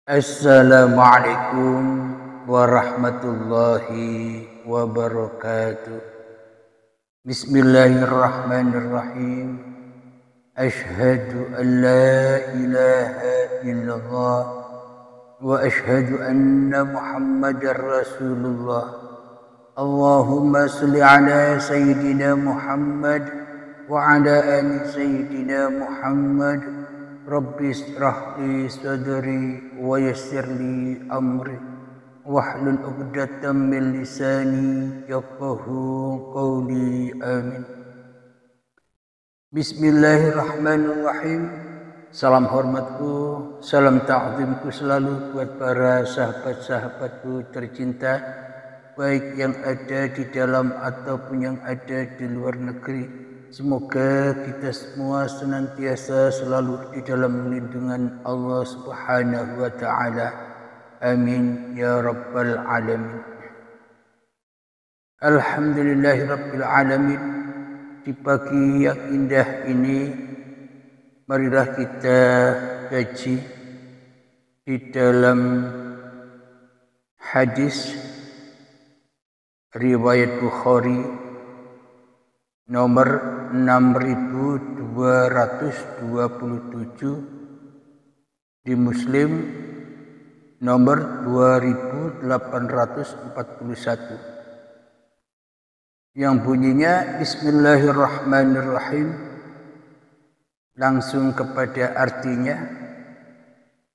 Assalamualaikum warahmatullahi wabarakatuh. Bismillahirrahmanirrahim. Ashhadu an la ilaha illallah wa ashhadu anna Muhammadar Rasulullah. Allahumma salli ala Sayyidina Muhammad wa ala ali Sayyidina Muhammad. Rabbi ishrah li sadri wa yassir li amri wahlul 'uqdatam min lisani yafqahu qawli. Amin. Bismillahirrahmanirrahim. Salam hormatku, salam ta'zimku selalu buat para sahabat-sahabatku tercinta, baik yang ada di dalam ataupun yang ada di luar negeri. Semoga kita semua senantiasa selalu di dalam lindungan Allah Subhanahu wa Ta'ala. Amin ya Rabbal Alamin. Alhamdulillahi Rabbil Alamin. Di pagi yang indah ini, marilah kita kaji di dalam hadis riwayat Bukhari nomor 6227, di Muslim nomor 2841, yang bunyinya Bismillahirrahmanirrahim. Langsung kepada artinya,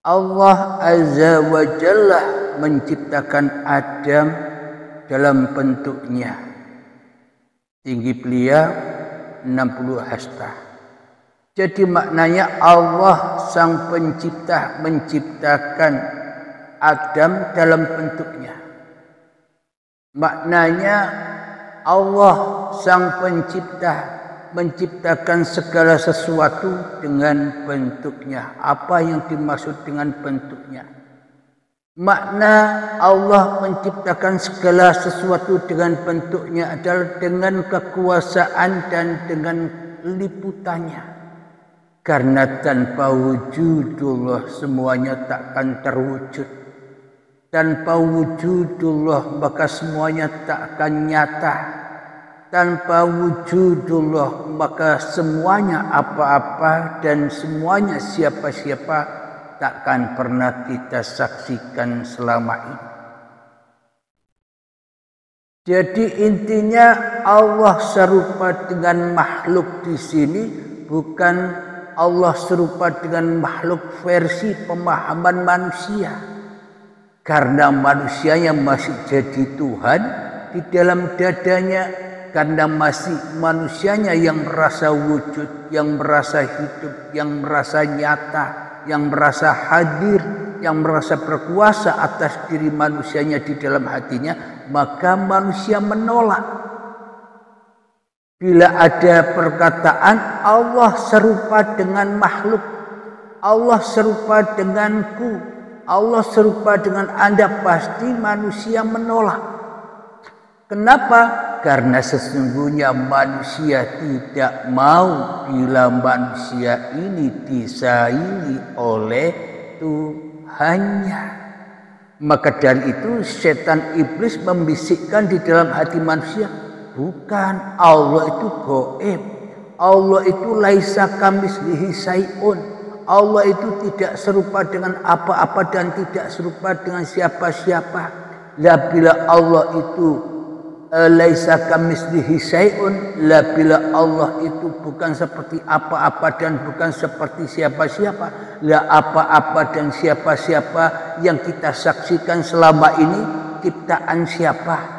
Allah Azza wa Jalla menciptakan Adam dalam bentuknya. Tinggi beliau 60 hasta. Jadi maknanya Allah sang pencipta menciptakan Adam dalam bentuknya. Maknanya Allah sang pencipta menciptakan segala sesuatu dengan bentuknya. Apa yang dimaksud dengan bentuknya? Makna Allah menciptakan segala sesuatu dengan bentuknya adalah dengan kekuasaan dan dengan liputannya. Karena tanpa wujudullah semuanya takkan terwujud. Tanpa wujudullah maka semuanya takkan nyata. Tanpa wujudullah maka semuanya apa-apa dan semuanya siapa-siapa takkan pernah kita saksikan selama ini. Jadi intinya Allah serupa dengan makhluk di sini bukan Allah serupa dengan makhluk versi pemahaman manusia. Karena manusianya masih jadi Tuhan di dalam dadanya, karena masih manusianya yang merasa wujud, yang merasa hidup, yang merasa nyata, yang merasa hadir, yang merasa berkuasa atas diri manusianya di dalam hatinya, maka manusia menolak. Bila ada perkataan Allah serupa dengan makhluk, Allah serupa denganku, Allah serupa dengan Anda, pasti manusia menolak. Kenapa? Karena sesungguhnya manusia tidak mau bila manusia ini disaingi oleh Tuhannya. Maka dari itu setan iblis membisikkan di dalam hati manusia, bukan, Allah itu gaib, Allah itu laisa kamitslihi syai'un, Allah itu tidak serupa dengan apa-apa dan tidak serupa dengan siapa-siapa. La bila Allah itu laisa kamitslihi syai'un, la bila Allah itu bukan seperti apa-apa dan bukan seperti siapa-siapa, la apa-apa dan siapa-siapa yang kita saksikan selama ini ciptaan siapa?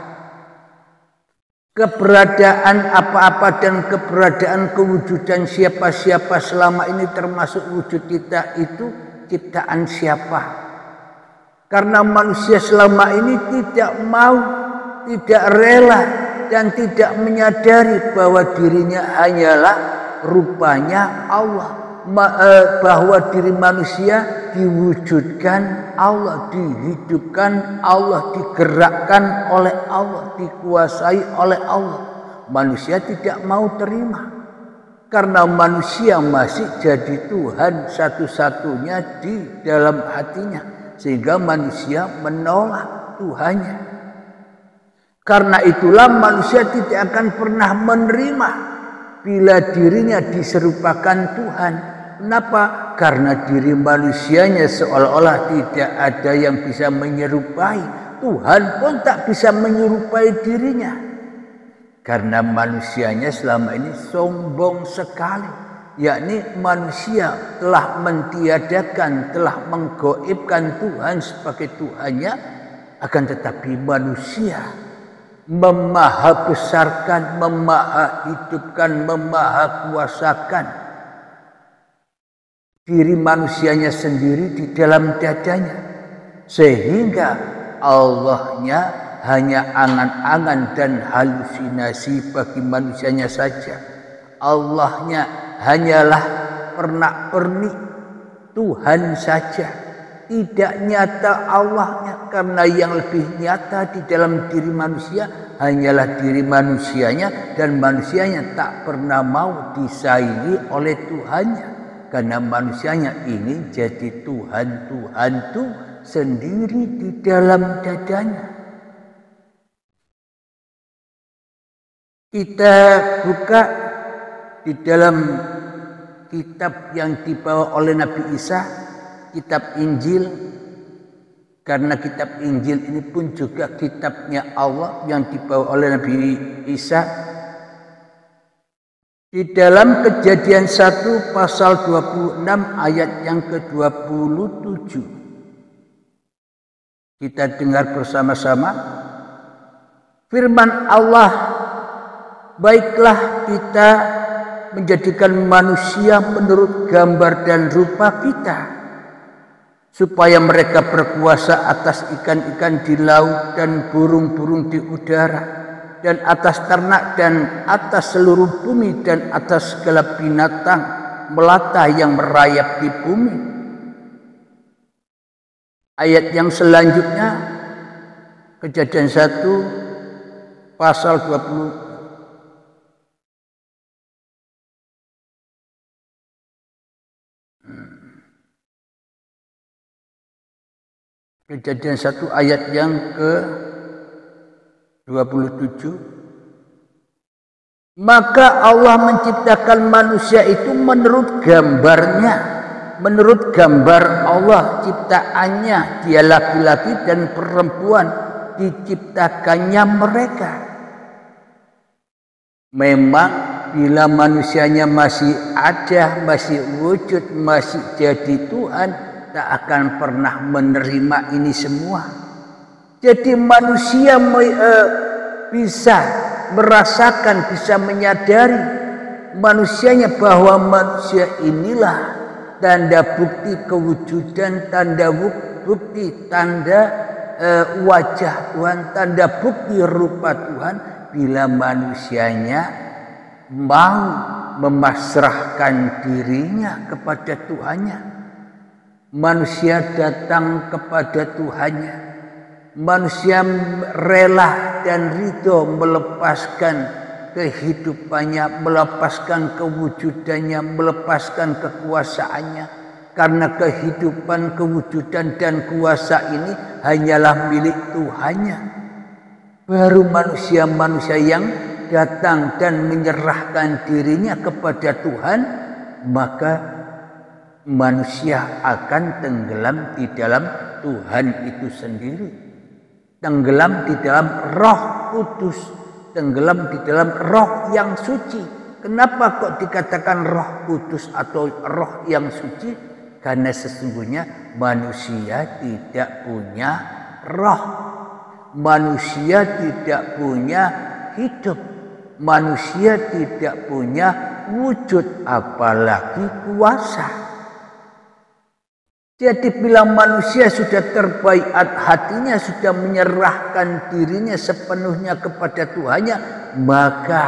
Keberadaan apa-apa dan keberadaan kewujudan siapa-siapa selama ini termasuk wujud kita itu ciptaan siapa? Karena manusia selama ini tidak mau, tidak rela dan tidak menyadari bahwa dirinya hanyalah rupanya Allah, bahwa diri manusia diwujudkan Allah, dihidupkan Allah, digerakkan oleh Allah, dikuasai oleh Allah. Manusia tidak mau terima karena manusia masih jadi Tuhan satu-satunya di dalam hatinya. sehingga manusia menolak Tuhannya. Karena itulah manusia tidak akan pernah menerima bila dirinya diserupakan Tuhan. Kenapa? Karena diri manusianya seolah-olah tidak ada yang bisa menyerupai. Tuhan pun tak bisa menyerupai dirinya. Karena manusianya selama ini sombong sekali. Yakni manusia telah mentiadakan, telah menggoibkan Tuhan sebagai Tuhannya. Akan tetapi manusia memahabesarkan, memahahidupkan, memahakuasakan diri manusianya sendiri di dalam dadanya, sehingga Allahnya hanya angan-angan dan halusinasi bagi manusianya saja. Allahnya hanyalah pernak-pernik Tuhan saja, tidak nyata Allahnya. Karena yang lebih nyata di dalam diri manusia hanyalah diri manusianya, dan manusianya tak pernah mau disaingi oleh Tuhannya. Karena manusianya ingin jadi Tuhan-Tuhan itu sendiri di dalam dadanya. Kita buka di dalam kitab yang dibawa oleh Nabi Isa, kitab Injil. Karena kitab Injil ini pun juga kitabnya Allah yang dibawa oleh Nabi Isa. Di dalam Kejadian 1 pasal 26 ayat yang ke-27. Kita dengar bersama-sama firman Allah, baiklah kita menjadikan manusia menurut gambar dan rupa kita, supaya mereka berkuasa atas ikan-ikan di laut dan burung-burung di udara, dan atas ternak dan atas seluruh bumi, dan atas segala binatang melata yang merayap di bumi. Ayat yang selanjutnya, Kejadian 1 pasal 20. Kejadian 1 ayat yang ke-27. Maka Allah menciptakan manusia itu menurut gambarnya, menurut gambar Allah ciptaannya. Dia laki-laki dan perempuan diciptakannya mereka. Memang bila manusianya masih ada, masih wujud, masih jadi Tuhan, tak akan pernah menerima ini semua. Jadi manusia bisa merasakan, bisa menyadari manusianya bahwa manusia inilah tanda bukti kewujudan, tanda bukti, tanda wajah Tuhan, tanda bukti rupa Tuhan, bila manusianya mau memasrahkan dirinya kepada Tuhannya. Manusia datang kepada Tuhannya. Manusia rela dan ridho melepaskan kehidupannya, melepaskan kewujudannya, melepaskan kekuasaannya. Karena kehidupan, kewujudan dan kuasa ini hanyalah milik Tuhannya. Baru manusia-manusia yang datang dan menyerahkan dirinya kepada Tuhan, maka manusia akan tenggelam di dalam Tuhan itu sendiri. Tenggelam di dalam Roh Kudus, tenggelam di dalam Roh yang suci. Kenapa kok dikatakan Roh Kudus atau Roh yang suci? Karena sesungguhnya manusia tidak punya roh. Manusia tidak punya hidup. Manusia tidak punya wujud, apalagi kuasa. Jadi bila manusia sudah terbaiat hatinya, sudah menyerahkan dirinya sepenuhnya kepada Tuhannya, maka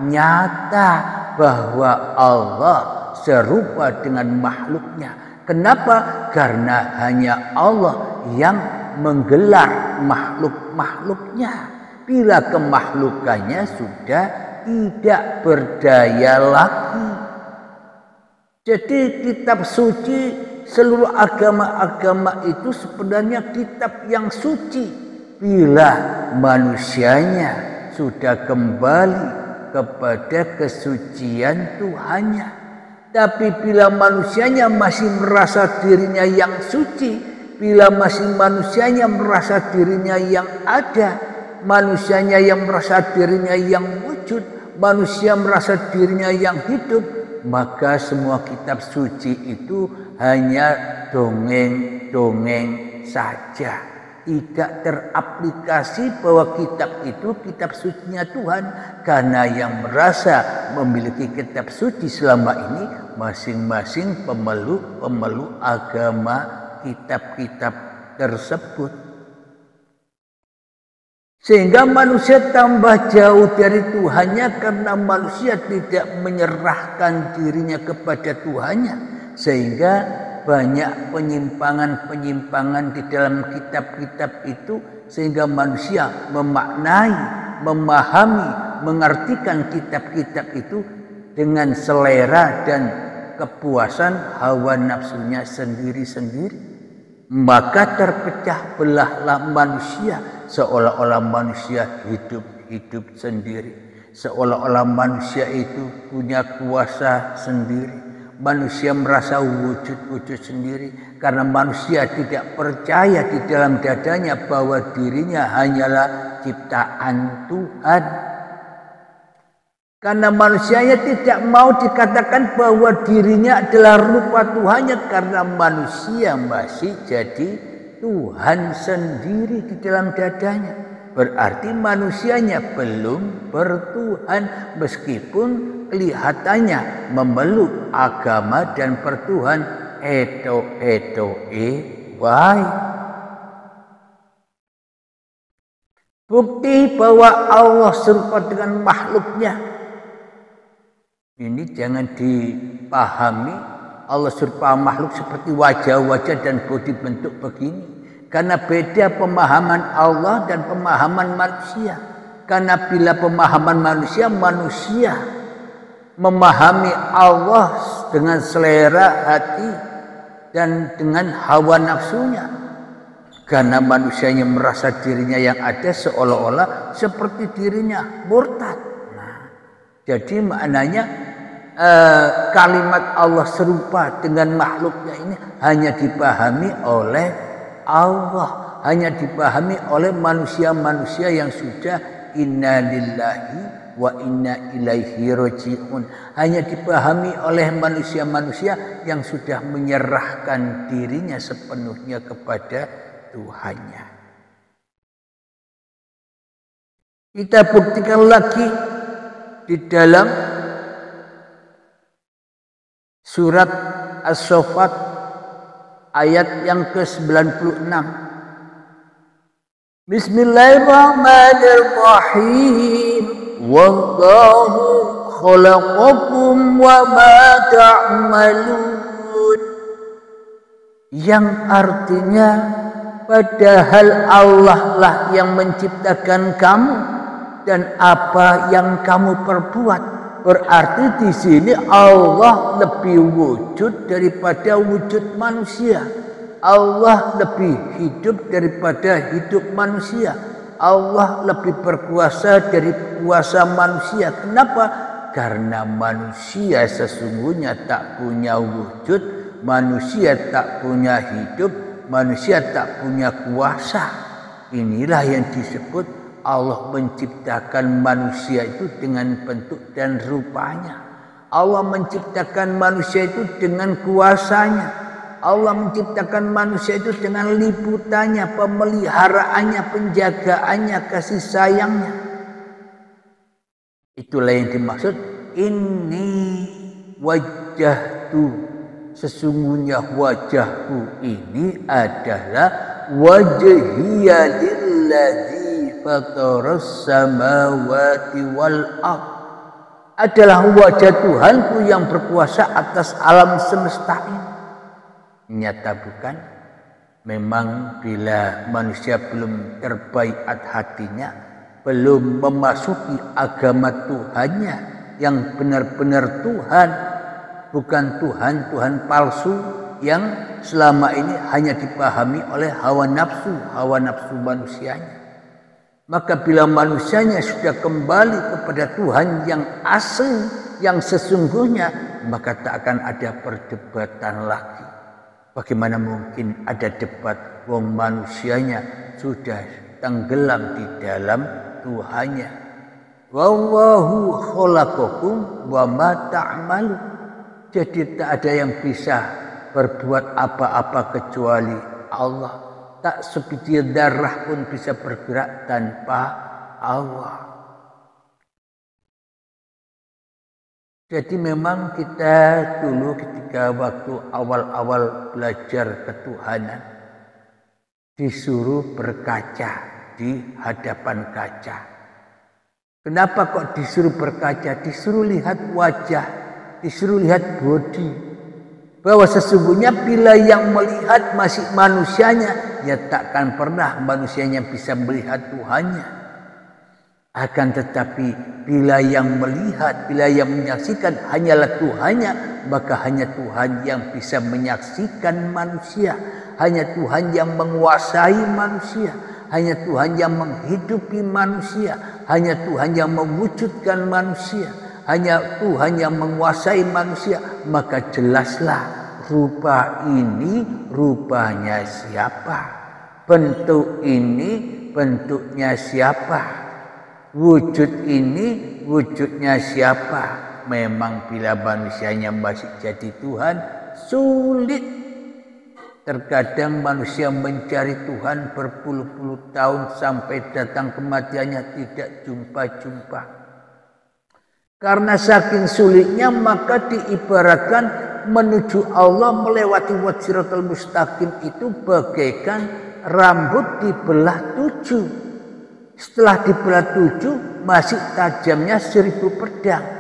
nyata bahwa Allah serupa dengan makhluknya. Kenapa? Karena hanya Allah yang menggelar makhluk-makhluknya. Bila kemakhlukannya sudah tidak berdaya lagi. Jadi kitab suci seluruh agama-agama itu sebenarnya kitab yang suci bila manusianya sudah kembali kepada kesucian Tuhannya. Tapi bila manusianya masih merasa dirinya yang suci, bila masih manusianya merasa dirinya yang ada, manusianya yang merasa dirinya yang wujud, manusia merasa dirinya yang hidup, maka semua kitab suci itu hanya dongeng-dongeng saja. Tidak teraplikasi bahwa kitab itu kitab sucinya Tuhan. Karena yang merasa memiliki kitab suci selama ini masing-masing pemeluk agama kitab-kitab tersebut. Sehingga manusia tambah jauh dari Tuhannya karena manusia tidak menyerahkan dirinya kepada Tuhannya. Sehingga banyak penyimpangan-penyimpangan di dalam kitab-kitab itu sehingga manusia memaknai, memahami, mengartikan kitab-kitab itu dengan selera dan kepuasan hawa nafsunya sendiri-sendiri. Maka terpecah belahlah manusia, seolah-olah manusia hidup sendiri, seolah-olah manusia itu punya kuasa sendiri. Manusia merasa wujud sendiri karena manusia tidak percaya di dalam dadanya bahwa dirinya hanyalah ciptaan Tuhan. Karena manusianya tidak mau dikatakan bahwa dirinya adalah rupa Tuhannya karena manusia masih jadi Tuhan sendiri di dalam dadanya. Berarti manusianya belum bertuhan meskipun kelihatannya memeluk agama dan bertuhan wae. Bukti bahwa Allah serupa dengan makhluknya. Ini jangan dipahami Allah serupa makhluk seperti wajah-wajah dan bodi bentuk begini. Karena beda pemahaman Allah dan pemahaman manusia. Karena bila pemahaman manusia memahami Allah dengan selera hati dan dengan hawa nafsunya. Karena manusianya merasa dirinya yang ada seolah-olah seperti dirinya murtad. Nah, jadi maknanya kalimat Allah serupa dengan makhluknya ini hanya dipahami oleh Allah, hanya dipahami oleh manusia-manusia yang sudah inna lillahi wa inna ilaihi raji'un. Hanya dipahami oleh manusia-manusia yang sudah menyerahkan dirinya sepenuhnya kepada Tuhannya. Kita buktikan lagi di dalam surat As-Saffat ayat yang ke-96. Bismillahirrahmanirrahim. Wallahu khalaqakum wa ma ta'malun. Yang artinya padahal Allah lah yang menciptakan kamu dan apa yang kamu perbuat. Berarti di sini Allah lebih wujud daripada wujud manusia. Allah lebih hidup daripada hidup manusia. Allah lebih berkuasa dari kuasa manusia. Kenapa? Karena manusia sesungguhnya tak punya wujud, manusia tak punya hidup, manusia tak punya kuasa. Inilah yang disebut Allah menciptakan manusia itu dengan bentuk dan rupanya. Allah menciptakan manusia itu dengan kuasanya. Allah menciptakan manusia itu dengan liputannya, pemeliharaannya, penjagaannya, kasih sayangnya. Itulah yang dimaksud inni wajjahtu. Sesungguhnya wajahku ini adalah wajhiya lilladzi fataras samawati wal ard. Adalah wajah Tuhanku yang berkuasa atas alam semesta ini. Nyata bukan? Memang bila manusia belum terbaiat hatinya, belum memasuki agama Tuhannya yang benar-benar Tuhan, bukan Tuhan palsu, yang selama ini hanya dipahami oleh hawa nafsu manusianya. Maka bila manusianya sudah kembali kepada Tuhan yang asli, yang sesungguhnya, maka tak akan ada perdebatan lagi. Bagaimana mungkin ada debat wong manusianya sudah tenggelam di dalam Tuhannya. Wallahu khalaqakum wa ma ta'malun. Jadi tak ada yang bisa berbuat apa-apa kecuali Allah. Tak sebiji darah pun bisa bergerak tanpa Allah. Jadi memang kita dulu ketika waktu awal-awal belajar ketuhanan disuruh berkaca di hadapan kaca. Kenapa kok disuruh berkaca? Disuruh lihat wajah, disuruh lihat bodi. Bahwa sesungguhnya bila yang melihat masih manusianya, ya takkan pernah manusianya bisa melihat Tuhannya. Akan tetapi bila yang melihat, bila yang menyaksikan hanyalah Tuhannya, maka hanya Tuhan yang bisa menyaksikan manusia. Hanya Tuhan yang menguasai manusia. Hanya Tuhan yang menghidupi manusia. Hanya Tuhan yang mewujudkan manusia. Hanya Tuhan yang menguasai manusia. Maka jelaslah rupa ini rupanya siapa. Bentuk ini bentuknya siapa. Wujud ini wujudnya siapa. Memang bila manusianya masih jadi Tuhan sulit. Terkadang manusia mencari Tuhan berpuluh-puluh tahun sampai datang kematiannya tidak jumpa-jumpa. Karena saking sulitnya maka diibaratkan menuju Allah melewati Siratal Mustaqim itu bagaikan rambut dibelah 7. Setelah dibelah 7 masih tajamnya 1000 pedang.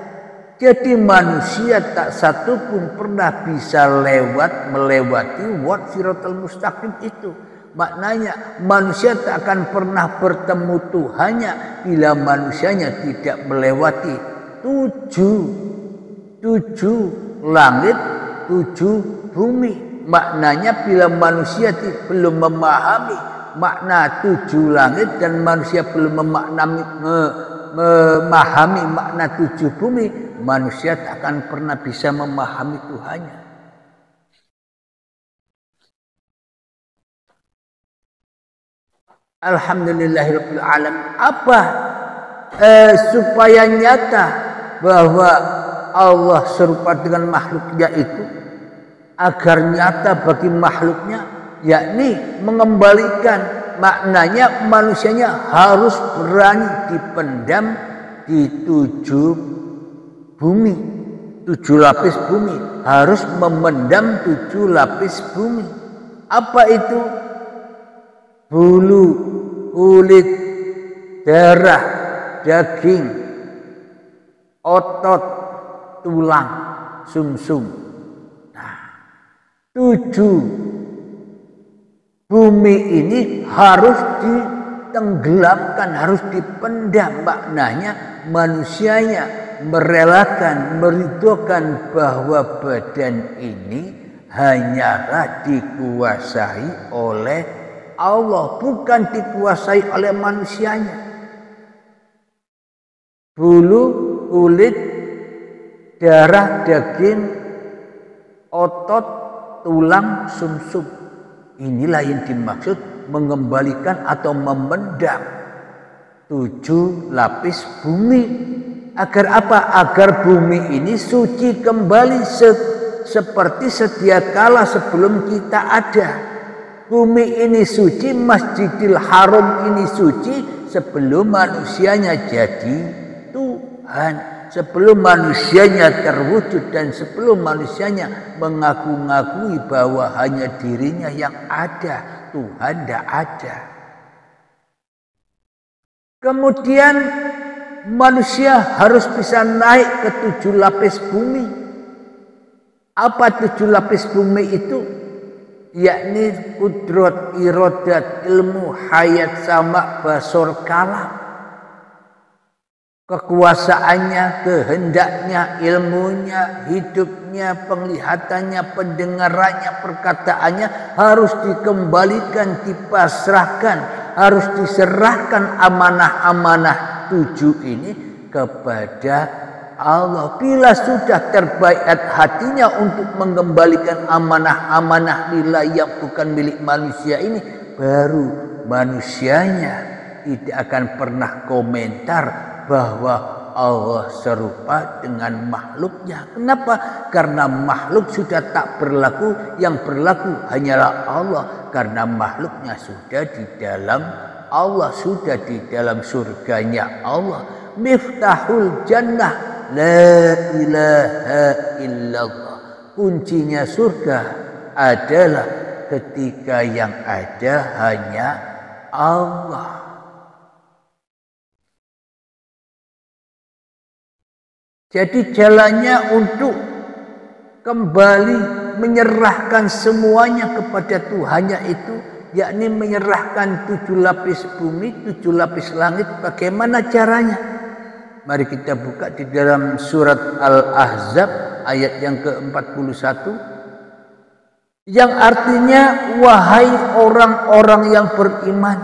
Jadi manusia tak satu pun pernah bisa melewati Siratal Mustaqim itu. Maknanya manusia tak akan pernah bertemu Tuhannya bila manusianya tidak melewati 7 langit, 7 bumi. Maknanya bila manusia belum memahami makna 7 langit dan manusia belum memahami makna 7 bumi, manusia tak akan pernah bisa memahami Tuhannya. Alhamdulillahirabbil alamin. Apa supaya nyata bahwa Allah serupa dengan makhluknya itu, agar nyata bagi makhluknya, yakni mengembalikan maknanya manusianya harus berani dipendam di 7 bumi, 7 lapis bumi, harus memendam 7 lapis bumi. Apa itu? Bulu, kulit, darah, daging, otot, tulang, sumsum. Nah, 7 bumi ini harus ditenggelamkan, harus dipendam. Maknanya manusianya merelakan, meridhokan bahwa badan ini hanyalah dikuasai oleh Allah, bukan dikuasai oleh manusianya. Bulu, kulit, darah, daging, otot, tulang, sumsum. Inilah yang dimaksud mengembalikan atau memendam 7 lapis bumi. Agar apa? Agar bumi ini suci kembali seperti sedia kala sebelum kita ada. Bumi ini suci, Masjidil Haram ini suci sebelum manusianya jadi Tuhan. Sebelum manusianya terwujud dan sebelum manusianya mengaku-ngakui bahwa hanya dirinya yang ada, Tuhan tidak ada. Kemudian manusia harus bisa naik ke 7 lapis bumi. Apa 7 lapis bumi itu? Yakni kudrat, iradat, ilmu, hayat, sama, basor, kalam. kekuasaannya, kehendaknya, ilmunya, hidupnya, penglihatannya, pendengarannya, perkataannya harus dikembalikan, dipasrahkan, harus diserahkan amanah-amanah 7 ini kepada Allah. Bila sudah terbaiat hatinya untuk mengembalikan amanah-amanah nilai yang bukan milik manusia ini, baru manusianya tidak akan pernah komentar bahwa Allah serupa dengan makhluknya. Kenapa? Karena makhluk sudah tak berlaku, yang berlaku hanyalah Allah. Karena makhluknya sudah di dalam Allah, sudah di dalam surganya Allah. Miftahul jannah la ilaha illallah. Kuncinya surga adalah ketika yang ada hanya Allah. Jadi jalannya untuk kembali menyerahkan semuanya kepada Tuhannya itu, yakni menyerahkan 7 lapis bumi, 7 lapis langit. Bagaimana caranya? Mari kita buka di dalam surat Al-Ahzab ayat yang ke-41. Yang artinya, wahai orang-orang yang beriman,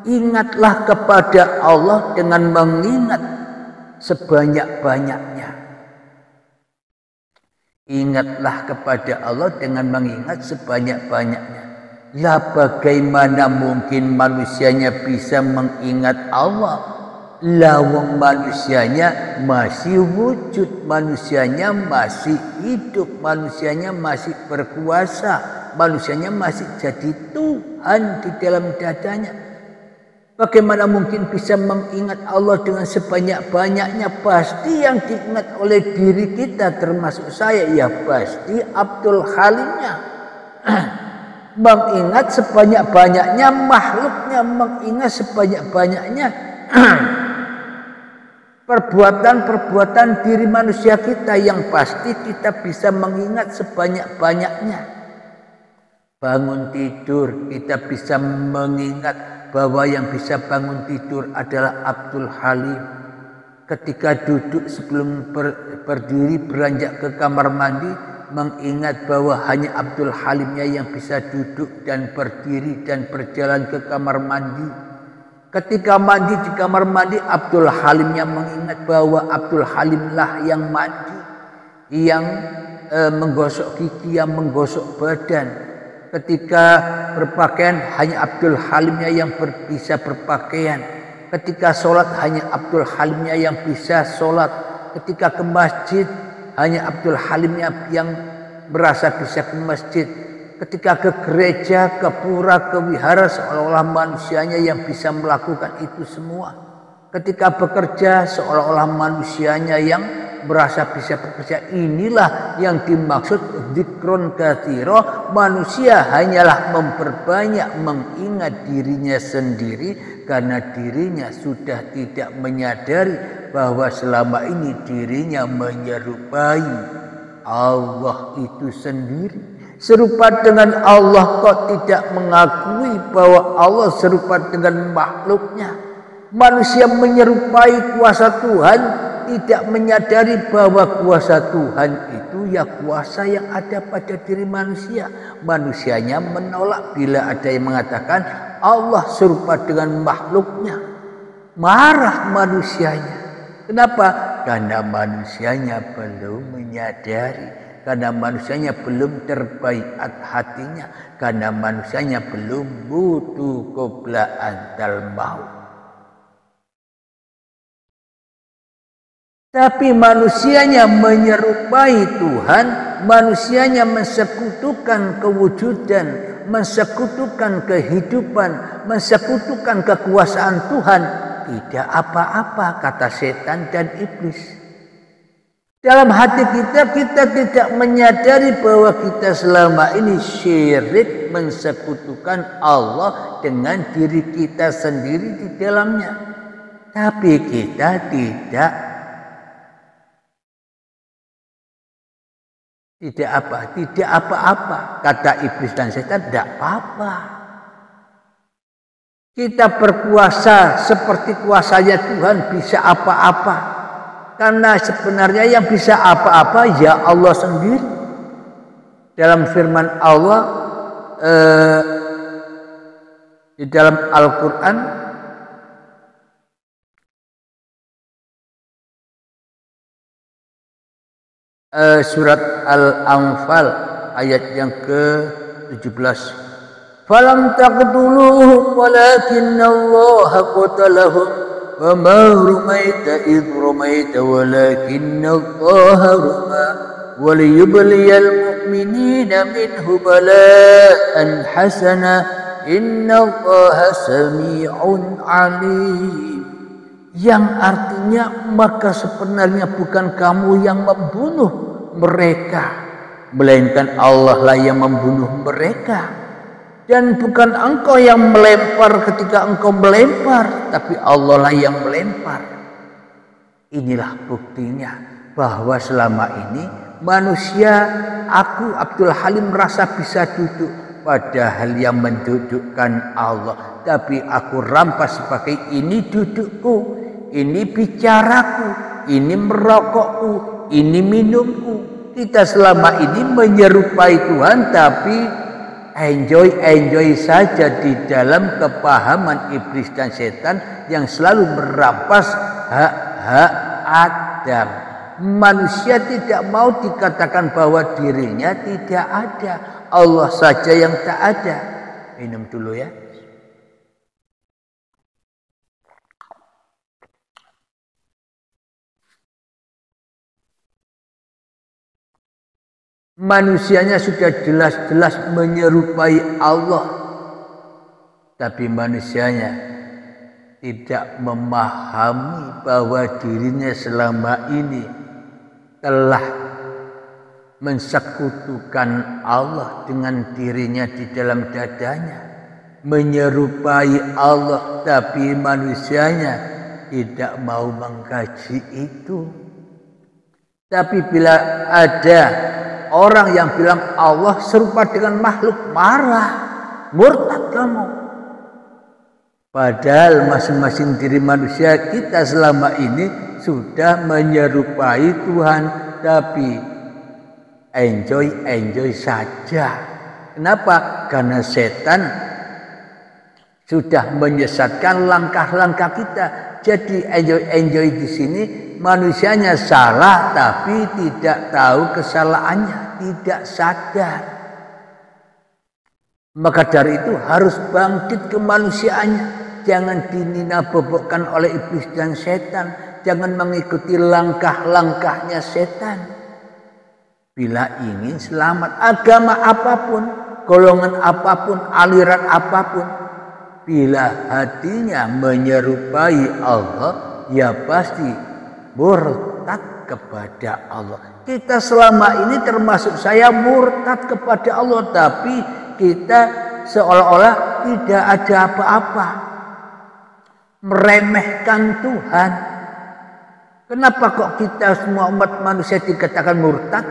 ingatlah kepada Allah dengan mengingat sebanyak-banyaknya. Ingatlah kepada Allah dengan mengingat sebanyak-banyaknya. Lah bagaimana mungkin manusianya bisa mengingat Allah? Lawang manusianya masih wujud, manusianya masih hidup, manusianya masih berkuasa, manusianya masih jadi Tuhan di dalam dadanya. Bagaimana mungkin bisa mengingat Allah dengan sebanyak-banyaknya? Pasti yang diingat oleh diri kita, termasuk saya, ya pasti Abdul Halimnya. Mengingat sebanyak-banyaknya makhluknya, mengingat sebanyak-banyaknya perbuatan-perbuatan diri manusia kita, yang pasti kita bisa mengingat sebanyak-banyaknya. Bangun tidur, kita bisa mengingat bahwa yang bisa bangun tidur adalah Abdul Halim. Ketika duduk sebelum berdiri beranjak ke kamar mandi, mengingat bahwa hanya Abdul Halimnya yang bisa duduk dan berdiri dan berjalan ke kamar mandi. Ketika mandi di kamar mandi, Abdul Halimnya mengingat bahwa Abdul Halimlah yang mandi, yang menggosok gigi, yang menggosok badan. Ketika berpakaian, hanya Abdul Halimnya yang bisa berpakaian. Ketika sholat, hanya Abdul Halimnya yang bisa sholat. Ketika ke masjid, hanya Abdul Halimnya yang merasa bisa ke masjid. Ketika ke gereja, ke pura, ke wihara, seolah-olah manusianya yang bisa melakukan itu semua. Ketika bekerja, seolah-olah manusianya yang merasa bisa bekerja. Inilah yang dimaksud dzikron katsira. Manusia hanyalah memperbanyak mengingat dirinya sendiri, karena dirinya sudah tidak menyadari bahwa selama ini dirinya menyerupai Allah itu sendiri. Serupa dengan Allah, kok tidak mengakui bahwa Allah serupa dengan makhluknya. Manusia menyerupai kuasa Tuhan, tidak menyadari bahwa kuasa Tuhan itu ya kuasa yang ada pada diri manusia. Manusianya menolak bila ada yang mengatakan Allah serupa dengan makhluknya. Marah manusianya. Kenapa? Karena manusianya belum menyadari, karena manusianya belum terbaiat hatinya, karena manusianya belum butuh qabla antal maut. Tapi manusianya menyerupai Tuhan, manusianya mensekutukan kewujudan, mensekutukan kehidupan, mensekutukan kekuasaan Tuhan. Tidak apa-apa, kata setan dan iblis. Dalam hati kita tidak menyadari bahwa kita selama ini syirik, mensekutukan Allah dengan diri kita sendiri di dalamnya. Tapi kita tidak apa-apa, kata iblis dan setan, tidak apa-apa. Kita berpuasa seperti kuasanya Tuhan bisa apa-apa. Karena sebenarnya yang bisa apa-apa ya Allah sendiri. Dalam firman Allah di dalam Al-Quran surat Al-Anfal ayat yang ke-17. Falam taqtuluhum walakinallaha qatalahum wa ma rumaita idh rumaita walakinallaha rama wa liyubliyal mu'minina minhu bala'an hasana innallaha sami'un alim. Yang artinya maka sebenarnya bukan kamu yang membunuh mereka, melainkan Allah lah yang membunuh mereka. Dan bukan engkau yang melempar ketika engkau melempar, tapi Allah lah yang melempar. Inilah buktinya bahwa selama ini manusia, aku Abdul Halim merasa bisa duduk, padahal yang mendudukkan Allah. Tapi aku rampas sebagai ini dudukku, ini bicaraku, ini merokokku, ini minumku. Kita selama ini menyerupai Tuhan, tapi enjoy saja di dalam kepahaman iblis dan setan yang selalu merampas hak-hak Adam. Manusia tidak mau dikatakan bahwa dirinya tidak ada, Allah saja yang tak ada. Minum dulu ya. Manusianya sudah jelas-jelas menyerupai Allah, tapi manusianya tidak memahami bahwa dirinya selama ini telah mensekutukan Allah dengan dirinya di dalam dadanya, menyerupai Allah, tapi manusianya tidak mau mengkaji itu. Tapi bila ada orang yang bilang Allah serupa dengan makhluk, marah, murtad kamu. Padahal masing-masing diri manusia kita selama ini sudah menyerupai Tuhan, tapi enjoy saja. Kenapa? Karena setan sudah menyesatkan langkah-langkah kita. Jadi enjoy di sini manusianya salah tapi tidak tahu kesalahannya, tidak sadar. Maka dari itu harus bangkit kemanusiaannya. Jangan dinina-bobokkan oleh iblis dan setan. Jangan mengikuti langkah-langkahnya setan. Bila ingin selamat, agama apapun, golongan apapun, aliran apapun, bila hatinya menyerupai Allah, ya pasti murtad kepada Allah. Kita selama ini termasuk saya murtad kepada Allah, tapi kita seolah-olah tidak ada apa-apa, meremehkan Tuhan. Kenapa kok kita semua umat manusia dikatakan murtad?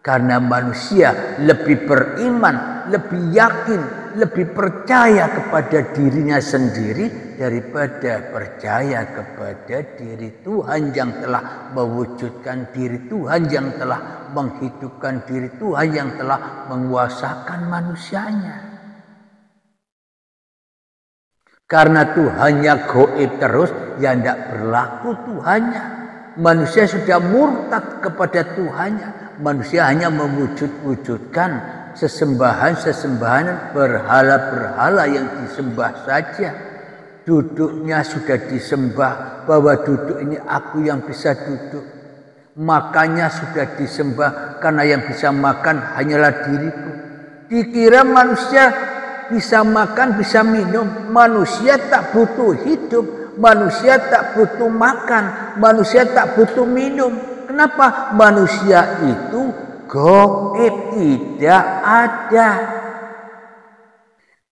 Karena manusia lebih beriman, lebih yakin, lebih percaya kepada dirinya sendiri daripada percaya kepada diri Tuhan yang telah mewujudkan diri Tuhan, yang telah menghidupkan diri Tuhan, yang telah menguasakan manusianya. Karena Tuhannya gaib terus, ya tidak berlaku Tuhannya. Manusia sudah murtad kepada Tuhannya. Manusia hanya mewujudkan sesembahan-sesembahan, berhala-berhala yang disembah saja. Duduknya sudah disembah, bahwa duduk ini aku yang bisa duduk. Makannya sudah disembah, karena yang bisa makan hanyalah diriku. Dikira manusia bisa makan, bisa minum. Manusia tak butuh hidup, manusia tak butuh makan, manusia tak butuh minum. Kenapa? Manusia itu gaib, tidak ada.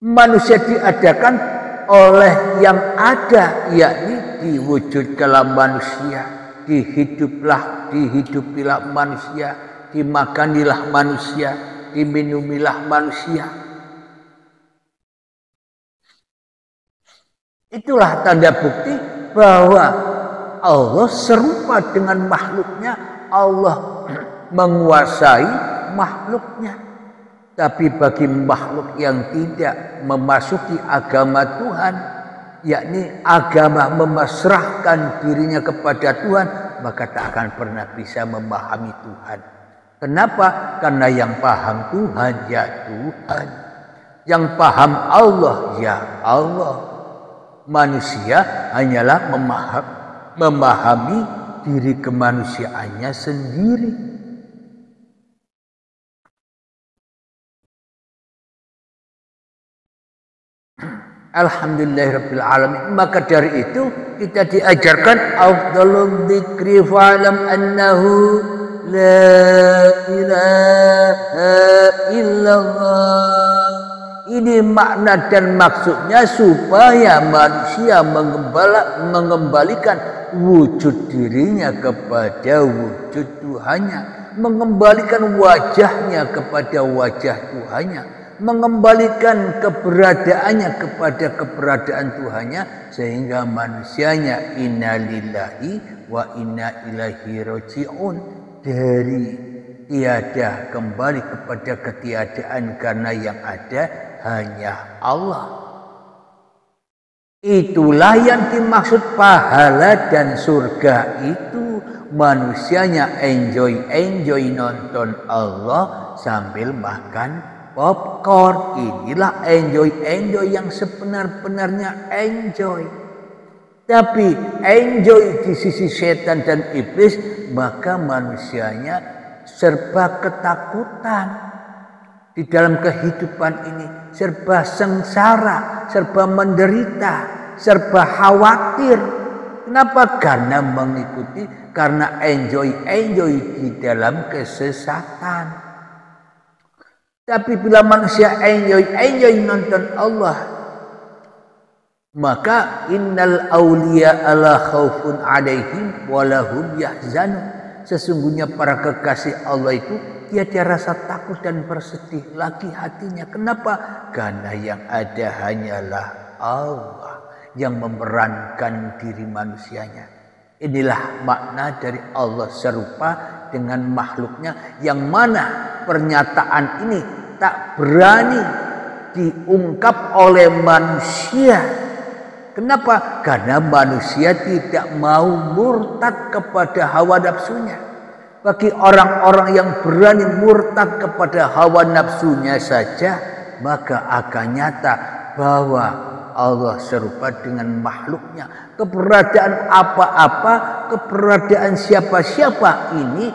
Manusia diadakan oleh yang ada, yakni diwujud dalam manusia. Dihidupilah manusia, dimakanilah manusia, diminumilah manusia. Itulah tanda bukti bahwa Allah serupa dengan makhluknya. Allah menguasai makhluknya. Tapi bagi makhluk yang tidak memasuki agama Tuhan, yakni agama memasrahkan dirinya kepada Tuhan, maka tak akan pernah bisa memahami Tuhan. Kenapa? Karena yang paham Tuhan ya Tuhan, yang paham Allah ya Allah. Manusia hanyalah memahami diri kemanusiaannya sendiri. Alhamdulillahirabbil alamin. Maka dari itu kita diajarkan afdhalul dzikri fa'lam annahu la ilaha illallah. Ini makna dan maksudnya supaya manusia mengembalikan wujud dirinya kepada wujud Tuhannya, mengembalikan wajahnya kepada wajah Tuhannya, mengembalikan keberadaannya kepada keberadaan Tuhannya, sehingga manusianya innalillahi wa inna ilaihi raji'un, dari tiada kembali kepada ketiadaan karena yang ada hanya Allah. Itulah yang dimaksud pahala dan surga itu. Manusianya enjoy nonton Allah sambil makan popcorn. Inilah enjoy yang sebenar-benarnya enjoy. Tapi enjoy di sisi setan dan iblis, maka manusianya serba ketakutan di dalam kehidupan ini, serba sengsara, serba menderita, serba khawatir. Kenapa? Karena mengikuti, karena enjoy di dalam kesesatan. Tapi bila manusia enjoy nonton Allah, maka innal auliya ala khaufun alaihim walahum yahzanun. Sesungguhnya para kekasih Allah itu tiada rasa takut dan bersedih lagi hatinya. Kenapa? Karena yang ada hanyalah Allah yang memerankan diri manusianya. Inilah makna dari Allah serupa dengan makhluknya, yang mana pernyataan ini tak berani diungkap oleh manusia. Kenapa? Karena manusia tidak mau murtad kepada hawa nafsunya. Bagi orang-orang yang berani murtad kepada hawa nafsunya saja, maka akan nyata bahwa Allah serupa dengan makhluknya. Keberadaan apa-apa, keberadaan siapa-siapa ini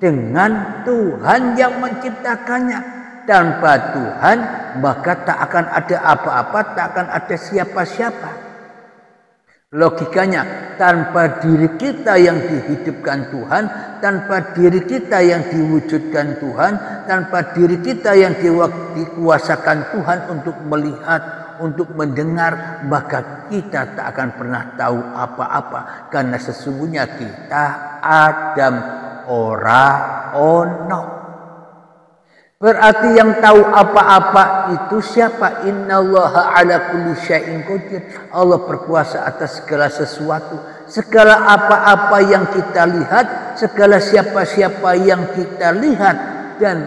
dengan Tuhan yang menciptakannya. Tanpa Tuhan maka tak akan ada apa-apa, tak akan ada siapa-siapa. Logikanya, tanpa diri kita yang dihidupkan Tuhan, tanpa diri kita yang diwujudkan Tuhan, tanpa diri kita yang dikuasakan Tuhan untuk melihat, untuk mendengar, maka kita tak akan pernah tahu apa-apa. Karena sesungguhnya kita Adam ora ono. Berarti yang tahu apa-apa itu siapa? Innallaha ala kulli syai'in qadir. Allah berkuasa atas segala sesuatu. Segala apa-apa yang kita lihat, segala siapa-siapa yang kita lihat, dan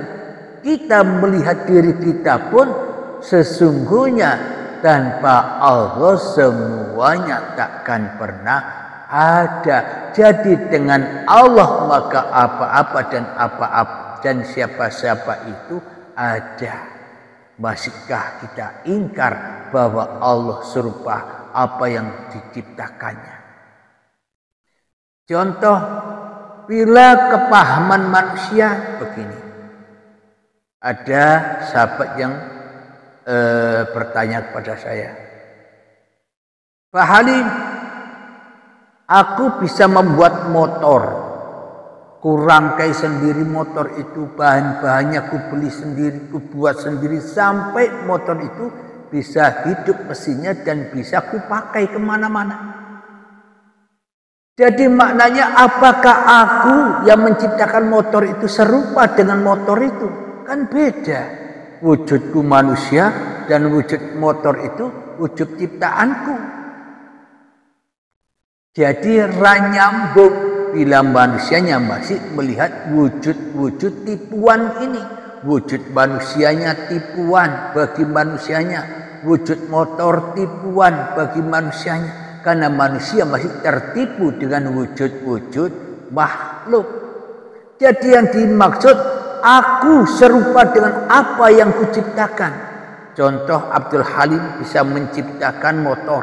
kita melihat diri kita pun sesungguhnya tanpa Allah semuanya takkan pernah ada. Jadi dengan Allah maka apa-apa dan siapa-siapa itu ada. Masihkah kita ingkar bahwa Allah serupa apa yang diciptakannya? Contoh, bila kepahaman manusia begini. Ada sahabat yang bertanya kepada saya, Pak Halim, aku bisa membuat motor. Kurangkai sendiri motor itu, bahan-bahannya ku beli sendiri, ku buat sendiri, sampai motor itu bisa hidup mesinnya dan bisa ku pakai kemana-mana. Jadi maknanya, apakah aku yang menciptakan motor itu serupa dengan motor itu? Kan beda. Wujudku manusia dan wujud motor itu wujud ciptaanku. Jadi nyambung bila manusianya masih melihat wujud-wujud tipuan ini. Wujud manusianya tipuan bagi manusianya, wujud motor tipuan bagi manusianya, karena manusia masih tertipu dengan wujud-wujud makhluk. Jadi yang dimaksud, aku serupa dengan apa yang kuciptakan. Contoh, Abdul Halim bisa menciptakan motor.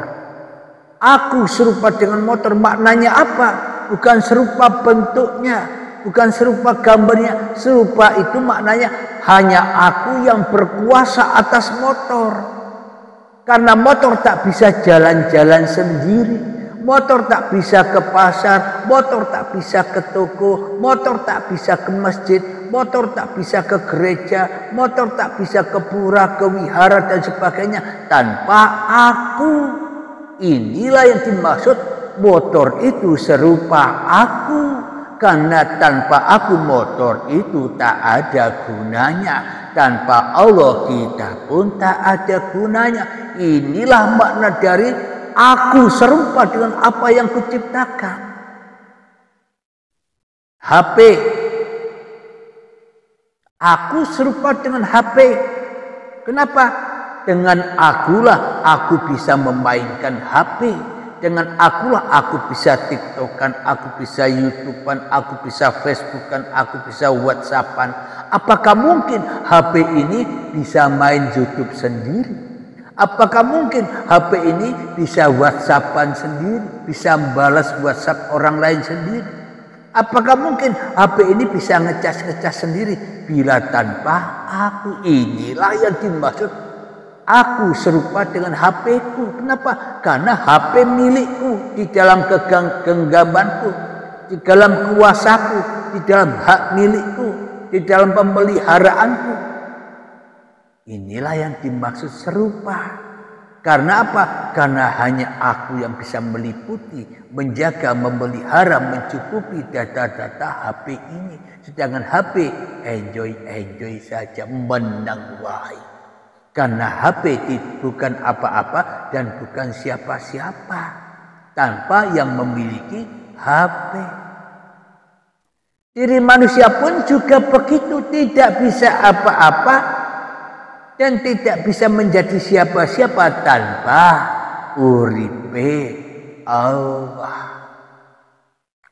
Aku serupa dengan motor, maknanya apa? Bukan serupa bentuknya, bukan serupa gambarnya. Serupa itu maknanya hanya aku yang berkuasa atas motor. Karena motor tak bisa jalan-jalan sendiri, motor tak bisa ke pasar, motor tak bisa ke toko, motor tak bisa ke masjid, motor tak bisa ke gereja, motor tak bisa ke pura, ke wihara dan sebagainya tanpa aku. Inilah yang dimaksud motor itu serupa aku. Karena tanpa aku motor itu tak ada gunanya. Tanpa Allah kita pun tak ada gunanya. Inilah makna dari aku serupa dengan apa yang kuciptakan. HP. Aku serupa dengan HP. Kenapa? Dengan akulah aku bisa memainkan HP. Dengan akulah aku bisa TikTokan, aku bisa YouTubean, aku bisa Facebookan, aku bisa WhatsAppan. Apakah mungkin HP ini bisa main YouTube sendiri? Apakah mungkin HP ini bisa WhatsAppan sendiri, bisa balas WhatsApp orang lain sendiri? Apakah mungkin HP ini bisa ngecas-ngecas sendiri? Bila tanpa aku, inilah yang dimaksud aku serupa dengan HP-ku. Kenapa? Karena HP milikku, di dalam genggamanku, di dalam kuasaku, di dalam hak milikku, di dalam pemeliharaanku. Inilah yang dimaksud serupa. Karena apa? Karena hanya aku yang bisa meliputi, menjaga, memelihara, mencukupi data-data HP ini. Sedangkan HP enjoy saja, menang wahai. Karena HP bukan apa-apa dan bukan siapa-siapa tanpa yang memiliki HP. Diri manusia pun juga begitu, tidak bisa apa-apa dan tidak bisa menjadi siapa-siapa tanpa uripe Allah.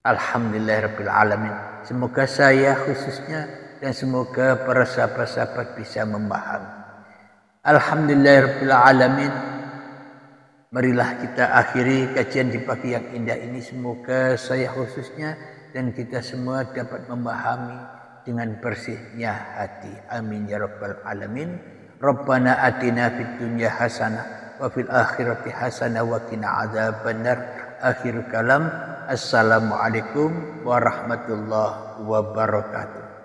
Alhamdulillahirabbil alamin. Semoga saya khususnya dan semoga para sahabat-sahabat bisa memahami. Alhamdulillahirabbil alamin. Marilah kita akhiri kajian di pagi yang indah ini. Semoga saya khususnya dan kita semua dapat memahami dengan bersihnya hati. Amin ya rabbal alamin. Rabbana atina fid dunya hasanah wa fil akhirati hasanah wa qina adzabannar. Akhir kalam. Assalamualaikum warahmatullahi wabarakatuh.